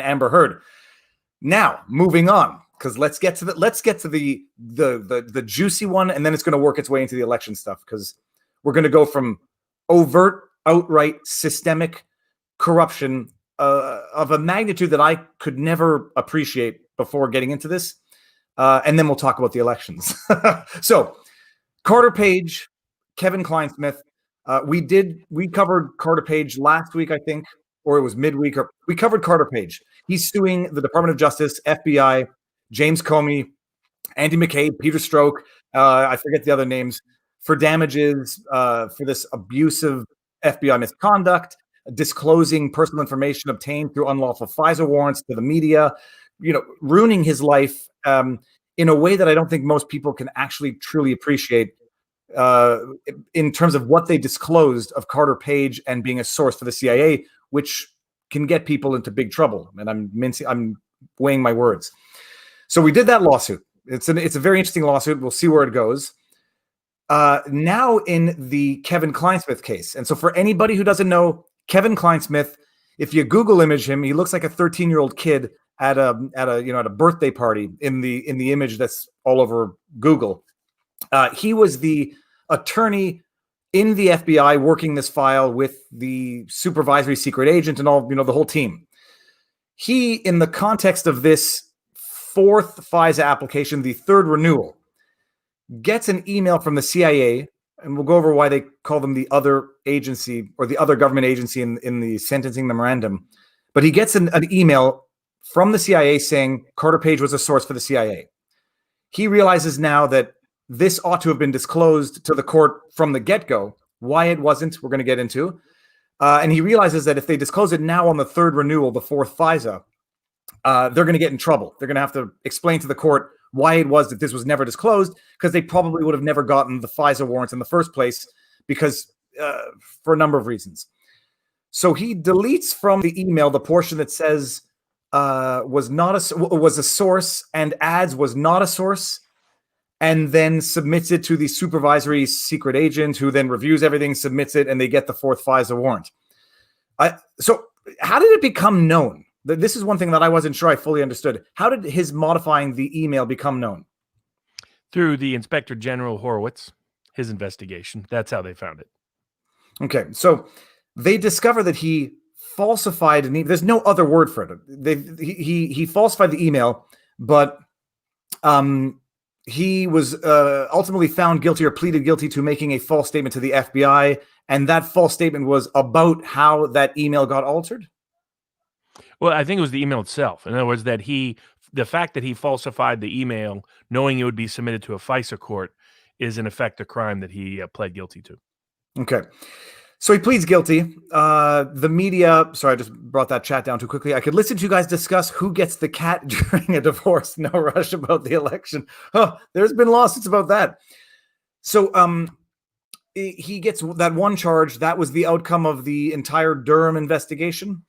Amber Heard. Now, moving on, because let's get to the juicy one, and then it's going to work its way into the election stuff, because we're going to go from overt, outright, systemic corruption of a magnitude that I could never appreciate before getting into this, and then we'll talk about the elections. So, Carter Page, Kevin Clinesmith. We covered Carter Page last week, I think, or it was midweek. Or we covered Carter Page. He's suing the Department of Justice, FBI, James Comey, Andy McCabe, Peter Strzok, I forget the other names, for damages for this abusive FBI misconduct, disclosing personal information obtained through unlawful FISA warrants to the media, ruining his life in a way that I don't think most people can actually truly appreciate in terms of what they disclosed of Carter Page and being a source for the CIA, which can get people into big trouble. And I'm weighing my words. So we did that lawsuit. It's a very interesting lawsuit. We'll see where it goes. Now in the Kevin Clinesmith case. And so for anybody who doesn't know, Kevin Clinesmith, if you Google image him, he looks like a 13-year-old kid at a birthday party in the image that's all over Google. He was the attorney in the FBI working this file with the supervisory secret agent and all, the whole team. He, in the context of this fourth FISA application, the third renewal, gets an email from the CIA, and we'll go over why they call them the other agency or the other government agency in the sentencing memorandum. But he gets an email from the CIA saying Carter Page was a source for the CIA. He realizes now that this ought to have been disclosed to the court from the get-go. Why it wasn't, we're going to get into. And he realizes that if they disclose it now on the third renewal, the fourth FISA, they're going to get in trouble. They're going to have to explain to the court why it was that this was never disclosed, because they probably would have never gotten the FISA warrants in the first place, because for a number of reasons. So he deletes from the email the portion that says was a source and adds was not a source, and then submits it to the supervisory secret agent, who then reviews everything, submits it, and they get the fourth FISA warrant. So how did it become known? This is one thing that I wasn't sure I fully understood. How did his modifying the email become known? Through the Inspector General Horowitz, his investigation. That's how they found it. Okay, so they discover that he falsified an email. There's no other word for it. He falsified the email, but he was ultimately found guilty or pleaded guilty to making a false statement to the FBI, and that false statement was about how that email got altered? Well, I think it was the email itself. In other words, that the fact that he falsified the email, knowing it would be submitted to a FISA court, is in effect a crime that he pled guilty to. Okay. So he pleads guilty. The media, sorry, I just brought that chat down too quickly. I could listen to you guys discuss who gets the cat during a divorce. No rush about the election. Oh, there's been lawsuits about that. So he gets that one charge. That was the outcome of the entire Durham investigation.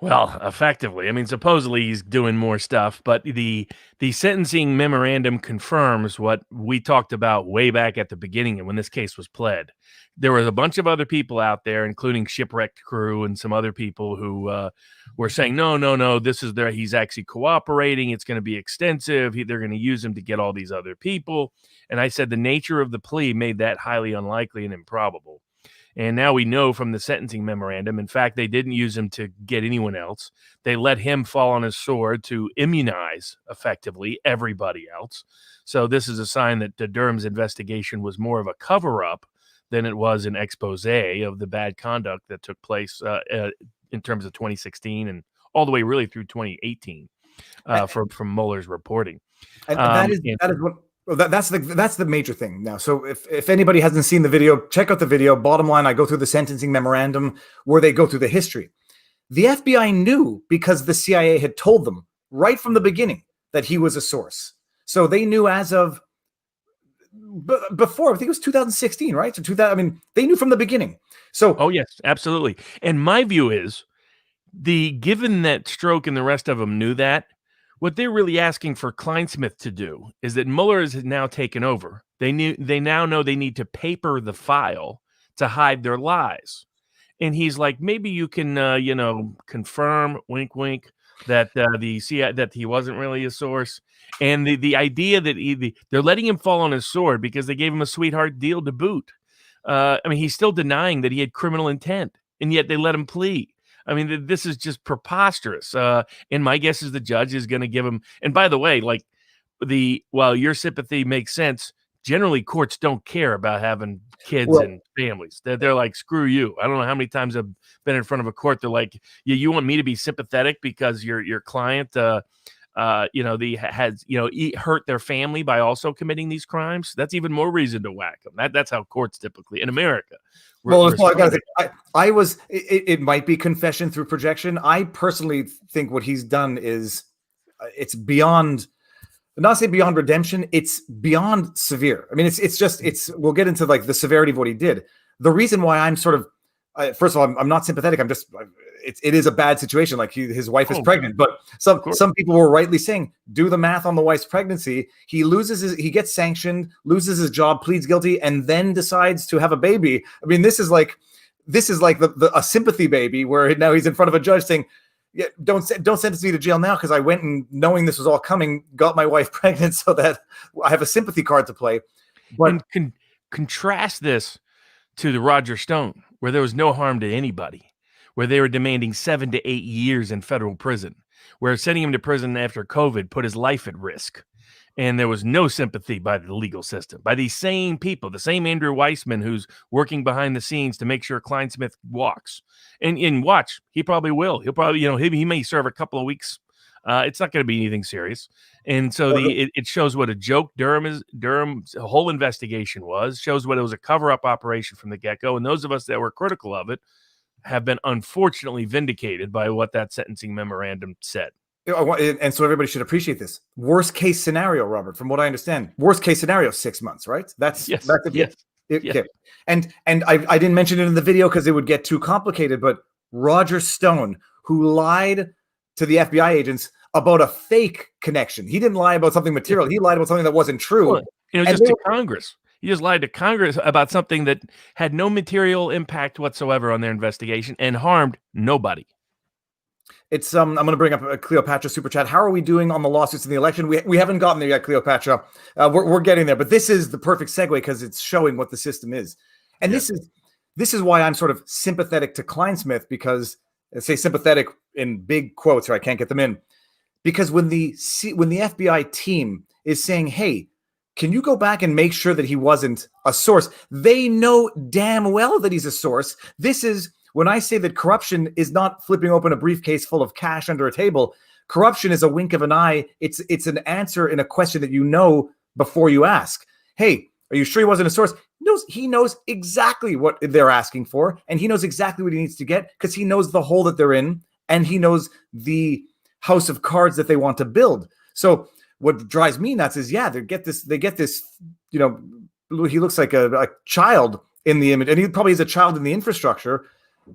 Well, effectively. I mean, supposedly he's doing more stuff, but the sentencing memorandum confirms what we talked about way back at the beginning and when this case was pled. There was a bunch of other people out there, including Shipwrecked Crew and some other people who were saying, no, this is there. He's actually cooperating. It's going to be extensive. They're going to use him to get all these other people. And I said the nature of the plea made that highly unlikely and improbable. And now we know from the sentencing memorandum, in fact, they didn't use him to get anyone else. They let him fall on his sword to immunize, effectively, everybody else. So this is a sign that the Durham's investigation was more of a cover-up than it was an expose of the bad conduct that took place in terms of 2016 and all the way really through 2018 from Mueller's reporting. And that is what... Well, that's the major thing now. So if anybody hasn't seen the video, check out the video. Bottom line, I go through the sentencing memorandum where they go through the history. The FBI knew because the CIA had told them right from the beginning that he was a source. So they knew as of before, I think it was 2016, right? So they knew from the beginning. So oh yes, absolutely. And my view is given that Strzok and the rest of them knew that, what they're really asking for Clinesmith to do is that Mueller has now taken over. They now know they need to paper the file to hide their lies. and he's like, maybe you can, confirm, wink, wink, that that he wasn't really a source, and the idea that they're letting him fall on his sword because they gave him a sweetheart deal to boot. I mean, he's still denying that he had criminal intent, and yet they let him plea. I mean, this is just preposterous. And my guess is the judge is going to give him. And by the way, like while your sympathy makes sense, generally courts don't care about having kids and families. They're like, screw you. I don't know how many times I've been in front of a court. They're like, yeah, you want me to be sympathetic because your client, has hurt their family by also committing these crimes. That's even more reason to whack them. That's how courts typically in America. Well, I gotta say, I was. It might be confession through projection. I personally think what he's done is, it's beyond. Not say beyond redemption. It's beyond severe. I mean, it's. We'll get into like the severity of what he did. The reason why I'm sort of, first of all, I'm not sympathetic. I'm just. It is a bad situation. Like his wife is pregnant, but some people were rightly saying, do the math on the wife's pregnancy. He he gets sanctioned, loses his job, pleads guilty, and then decides to have a baby. I mean, this is like a sympathy baby where now he's in front of a judge saying, yeah, don't sentence me to jail now because I went and knowing this was all coming, got my wife pregnant so that I have a sympathy card to play. But and contrast this to the Roger Stone, where there was no harm to anybody, where they were demanding 7 to 8 years in federal prison, where sending him to prison after COVID put his life at risk. And there was no sympathy by the legal system, by these same people, the same Andrew Weissman who's working behind the scenes to make sure Clinesmith walks. And watch, he probably will. He'll probably, he may serve a couple of weeks. It's not going to be anything serious. And so it shows what a joke Durham's whole investigation was, shows what it was a cover-up operation from the get-go. And those of us that were critical of it have been unfortunately vindicated by what that sentencing memorandum said. And so everybody should appreciate this. Worst case scenario, Robert, from what I understand, worst case scenario, 6 months, right? That's yes. Okay. And I didn't mention it in the video because it would get too complicated, but Roger Stone, who lied to the FBI agents about a fake connection. He didn't lie about something material. He lied about something that wasn't true. Well, just to Congress. He just lied to Congress about something that had no material impact whatsoever on their investigation and harmed nobody. It's I'm going to bring up a Cleopatra super chat. How are we doing on the lawsuits in the election? We haven't gotten there yet, Cleopatra. We're getting there, but this is the perfect segue because it's showing what the system is, and this is why I'm sort of sympathetic to Clinesmith, because I say sympathetic in big quotes, or I can't get them in, because when the FBI team is saying, "Hey, can you go back and make sure that he wasn't a source?" They know damn well that he's a source. This is. When I say that corruption is not flipping open a briefcase full of cash under a table, corruption is a wink of an eye. It's an answer in a question that you know before you ask. Hey, are you sure he wasn't a source? He knows exactly what they're asking for, and he knows exactly what he needs to get because he knows the hole that they're in, and he knows the house of cards that they want to build. So what drives me nuts is, they get this, he looks like a child in the image, and he probably is a child in the infrastructure.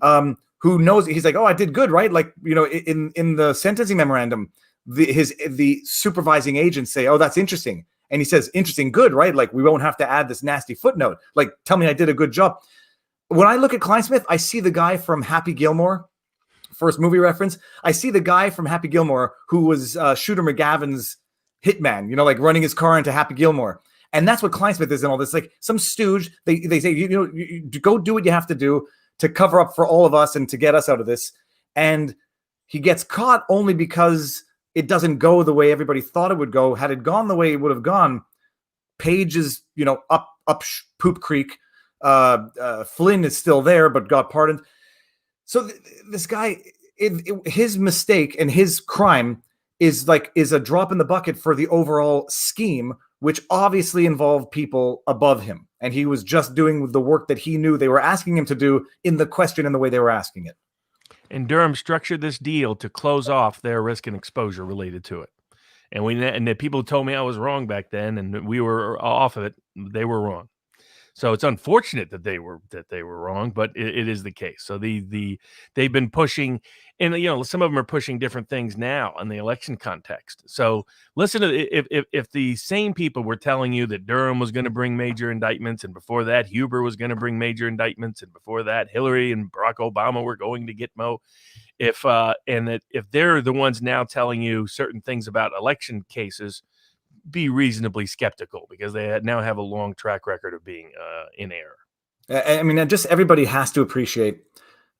Who knows? He's like, oh, I did good, right? Like, in the sentencing memorandum, the supervising agents say, oh, that's interesting. And he says, interesting, good, right? Like, we won't have to add this nasty footnote. Like, tell me I did a good job. When I look at Clinesmith, I see the guy from Happy Gilmore, first movie reference. I see the guy from Happy Gilmore who was Shooter McGavin's hitman, like running his car into Happy Gilmore. And that's what Clinesmith is in all this. Like some stooge, they say, you go do what you have to do to cover up for all of us and to get us out of this. And he gets caught only because it doesn't go the way everybody thought it would go. Had it gone the way it would have gone, Page is, up Poop Creek. Flynn is still there, but got pardoned. So this guy, his mistake and his crime is a drop in the bucket for the overall scheme, which obviously involved people above him. And he was just doing the work that he knew they were asking him to do in the question and the way they were asking it. And Durham structured this deal to close off their risk and exposure related to it. And the people told me I was wrong back then and we were off of it. They were wrong. So it's unfortunate that they were wrong, but it is the case. So they've been pushing, and some of them are pushing different things now in the election context. So listen to if the same people were telling you that Durham was going to bring major indictments, and before that Huber was going to bring major indictments, and before that Hillary and Barack Obama were going to get if they're the ones now telling you certain things about election cases, be reasonably skeptical, because they now have a long track record of being in error. I mean, just everybody has to appreciate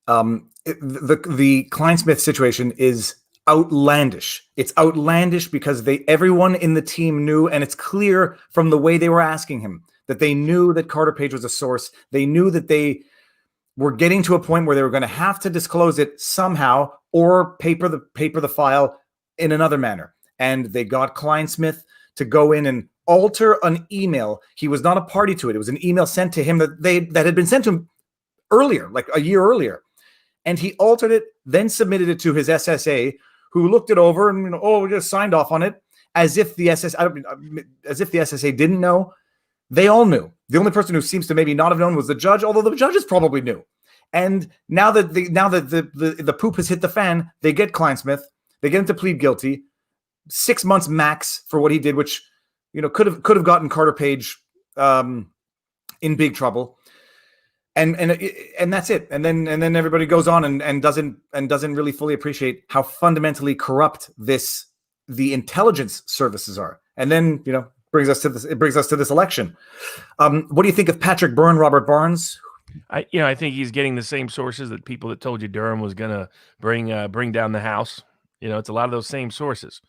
the Clinesmith situation is outlandish. It's outlandish because everyone in the team knew, and it's clear from the way they were asking him, that they knew that Carter Page was a source. They knew that they were getting to a point where they were going to have to disclose it somehow, or paper the file in another manner. And they got Clinesmith to go in and alter an email. He was not a party to it. It was an email sent to him that had been sent to him earlier, like a year earlier. And he altered it, then submitted it to his SSA, who looked it over and just signed off on it, as if the SSA didn't know. They all knew. The only person who seems to maybe not have known was the judge, although the judges probably knew. And now that the poop has hit the fan, they get Clinesmith. They get him to plead guilty, 6 months max for what he did, which could have gotten Carter Page in big trouble. And that's it. And then everybody goes on and doesn't really fully appreciate how fundamentally corrupt the intelligence services are. And then brings us to this election. What do you think of Patrick Byrne, Robert Barnes? I think he's getting the same sources that people that told you Durham was going to bring down the House. It's a lot of those same sources.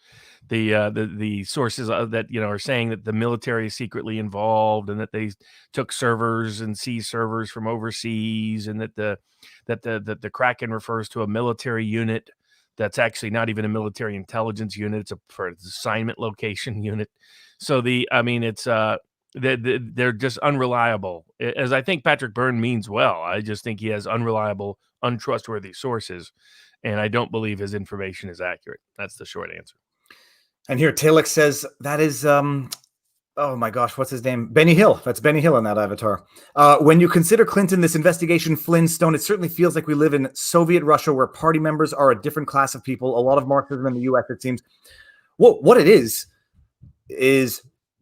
The sources that are saying that the military is secretly involved, and that they took servers and seized servers from overseas, and that the Kraken refers to a military unit that's actually not even a military intelligence unit. It's for assignment location unit. So they're just unreliable. As I think Patrick Byrne means well, I just think he has unreliable, untrustworthy sources, and I don't believe his information is accurate. That's the short answer. And here Talek says that is oh my gosh, what's his name? Benny Hill. That's Benny Hill in that avatar. When you consider Clinton, this investigation, Flintstone, it certainly feels like we live in Soviet Russia, where party members are a different class of people. A lot of Marxism in the U.S., it seems. Well, what it is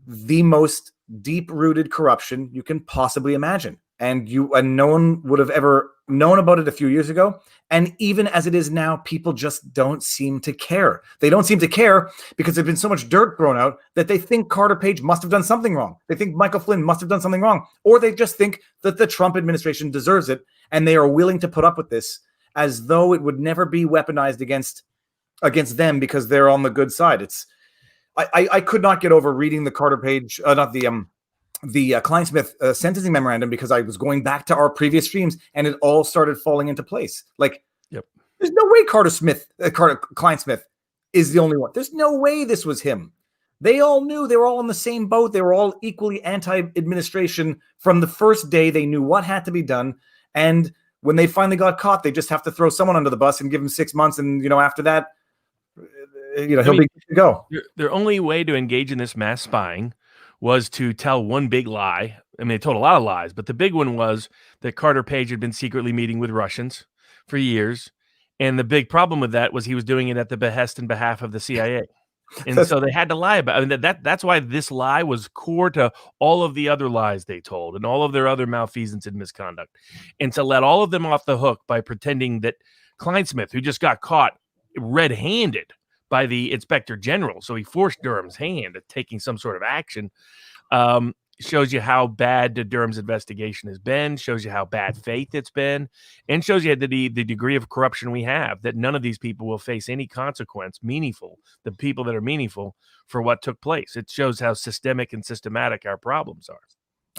the most deep-rooted corruption you can possibly imagine. And no one would have ever known about it a few years ago. And even as it is now, people just don't seem to care. They don't seem to care because there's been so much dirt thrown out that they think Carter Page must have done something wrong. They think Michael Flynn must have done something wrong. Or they just think that the Trump administration deserves it, and they are willing to put up with this as though it would never be weaponized against them because they're on the good side. I could not get over reading the Carter Page, the Clinesmith sentencing memorandum, because I was going back to our previous streams and it all started falling into place. Like, yep. There's no way Clinesmith is the only one. There's no way this was him. They all knew. They were all in the same boat. They were all equally anti-administration from the first day. They knew what had to be done. And when they finally got caught, they just have to throw someone under the bus and give him 6 months. And, after that, he'll be good to go. Their only way to engage in this mass spying was to tell one big lie. I mean, they told a lot of lies, but the big one was that Carter Page had been secretly meeting with Russians for years. And the big problem with that was he was doing it at the behest and behalf of the CIA. And so they had to lie about it. That's why this lie was core to all of the other lies they told and all of their other malfeasance and misconduct. And to let all of them off the hook by pretending that Clinesmith, who just got caught red-handed by the inspector general, so he forced Durham's hand at taking some sort of action, shows you how bad Durham's investigation has been, shows you how bad faith it's been, and shows you the degree of corruption we have, that none of these people will face any consequence meaningful, the people that are meaningful, for what took place. It shows how systemic and systematic our problems are.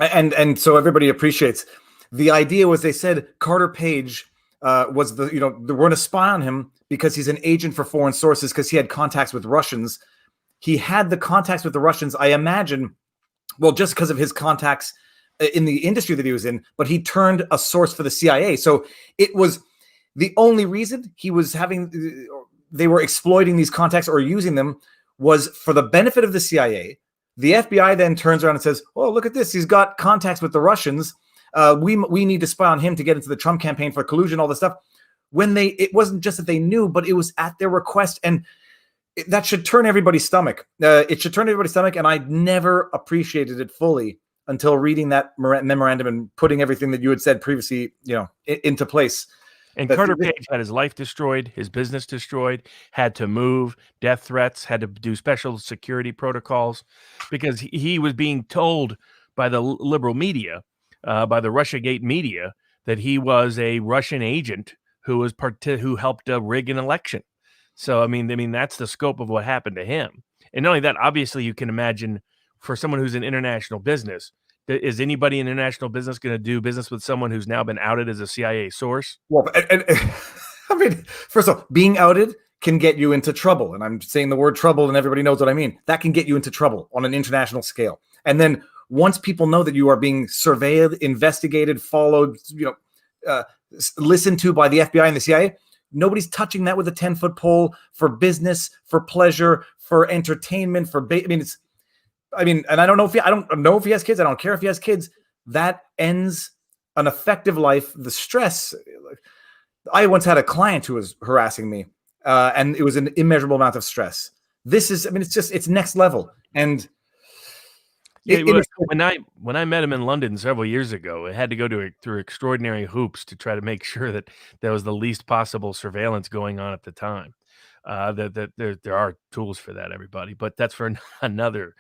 And so everybody appreciates. The idea was, they said Carter Page was they were going to spy on him because he's an agent for foreign sources, because he had contacts with Russians. He had the contacts with the Russians, I imagine, well, just because of his contacts in the industry that he was in, but he turned a source for the CIA. So it was the only reason they were exploiting these contacts or using them was for the benefit of the CIA, The FBI then turns around and says, "Oh, look at this. He's got contacts with the Russians. We need to spy on him to get into the Trump campaign for collusion, all this stuff." When it wasn't just that they knew, but it was at their request, and that should turn everybody's stomach. It should turn everybody's stomach, and I never appreciated it fully until reading that memorandum and putting everything that you had said previously, into place. And Carter Page had his life destroyed, his business destroyed, had to move, death threats, had to do special security protocols because he was being told by the liberal media, by the Russiagate media, that he was a Russian agent who helped rig an election. So I mean that's the scope of what happened to him. And not only that, obviously you can imagine for someone who's in international business. Is anybody in international business going to do business with someone who's now been outed as a CIA source? Well, and I mean, first of all, being outed can get you into trouble. And I'm saying the word trouble and everybody knows what I mean. That can get you into trouble on an international scale. And then once people know that you are being surveilled, investigated, followed, listened to by the FBI and the CIA, nobody's touching that with a 10-foot pole for business, for pleasure, for entertainment, and I don't know if he has kids. I don't care if he has kids. That ends an effective life. The stress. I once had a client who was harassing me, and it was an immeasurable amount of stress. It's next level. And when I met him in London several years ago, it had to go through extraordinary hoops to try to make sure that there was the least possible surveillance going on at the time. That there are tools for that, everybody, but that's for another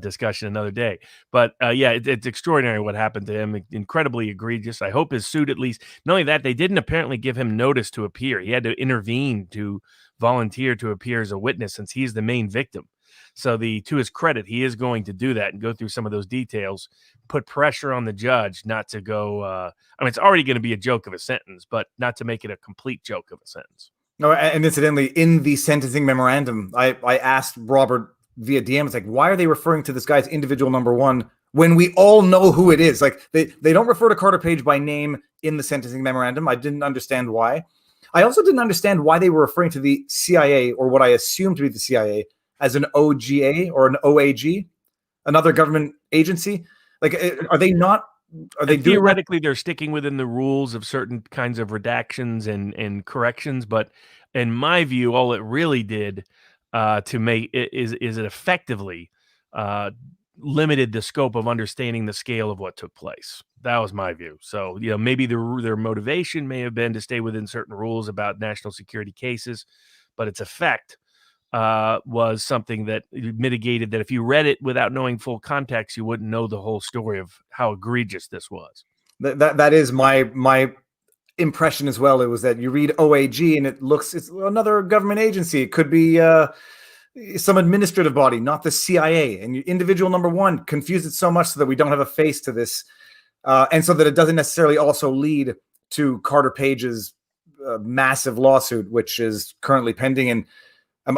discussion another day. But it's extraordinary what happened to him. Incredibly egregious. I hope his suit, at least, not only that, they didn't apparently give him notice to appear. He had to intervene to volunteer to appear as a witness since he's the main victim. So to his credit, he is going to do that and go through some of those details, put pressure on the judge not to go. It's already going to be a joke of a sentence, but not to make it a complete joke of a sentence. No, and incidentally, in the sentencing memorandum, I asked Robert via DM, it's like, why are they referring to this guy's individual number one when we all know who it is? Like, they don't refer to Carter Page by name in the sentencing memorandum. I didn't understand why. I also didn't understand why they were referring to the CIA, or what I assumed to be the CIA, as an OGA or an OAG, another government agency. Like, are they not? Are they theoretically they're sticking within the rules of certain kinds of redactions and corrections, but in my view, all it really did to make it is it effectively limited the scope of understanding the scale of what took place. That was my view. So maybe their motivation may have been to stay within certain rules about national security cases, but its effect was something that mitigated that if you read it without knowing full context, you wouldn't know the whole story of how egregious this was. That is my impression as well. It was that you read OAG and it's another government agency. It could be some administrative body, not the CIA. And individual number one confused it so much so that we don't have a face to this. And so that it doesn't necessarily also lead to Carter Page's massive lawsuit, which is currently pending. And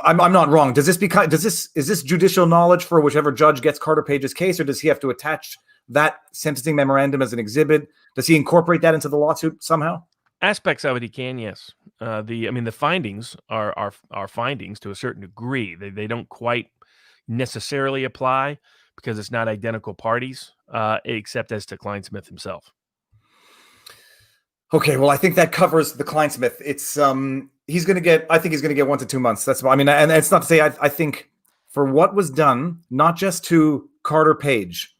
I'm not wrong. Is this judicial knowledge for whichever judge gets Carter Page's case, or does he have to attach that sentencing memorandum as an exhibit? Does he incorporate that into the lawsuit somehow? Aspects of it he can, yes. The findings are findings to a certain degree. They don't quite necessarily apply because it's not identical parties, except as to Clinesmith himself. Okay, well, I think that covers the Clinesmith. It's he's going to get 1 to 2 months. And it's not to say I think for what was done, not just to Carter Page,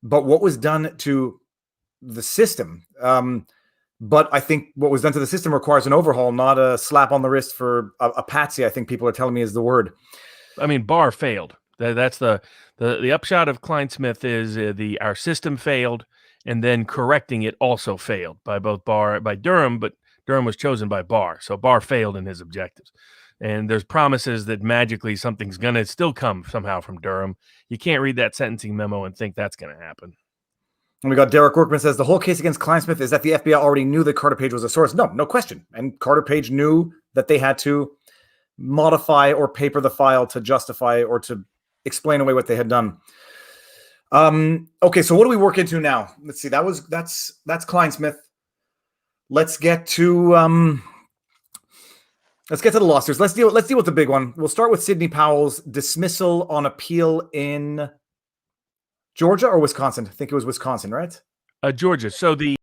but what was done to the system. But I think what was done to the system requires an overhaul, not a slap on the wrist for a patsy, I think people are telling me is the word. Barr failed. That's the upshot of Clinesmith is our system failed, and then correcting it also failed by Durham, but Durham was chosen by Barr. So Barr failed in his objectives. And there's promises that magically something's going to still come somehow from Durham. You can't read that sentencing memo and think that's going to happen. And we got Derek Workman says the whole case against Clinesmith is that the FBI already knew that Carter Page was a source. No question. And Carter Page knew that they had to modify or paper the file to justify or to explain away what they had done. Okay, so what do we work into now? Let's see. That's Clinesmith. Let's get to the lawsuits. Let's deal with the big one. We'll start with Sidney Powell's dismissal on appeal in Georgia or Wisconsin? I think it was Wisconsin, right? Georgia. So the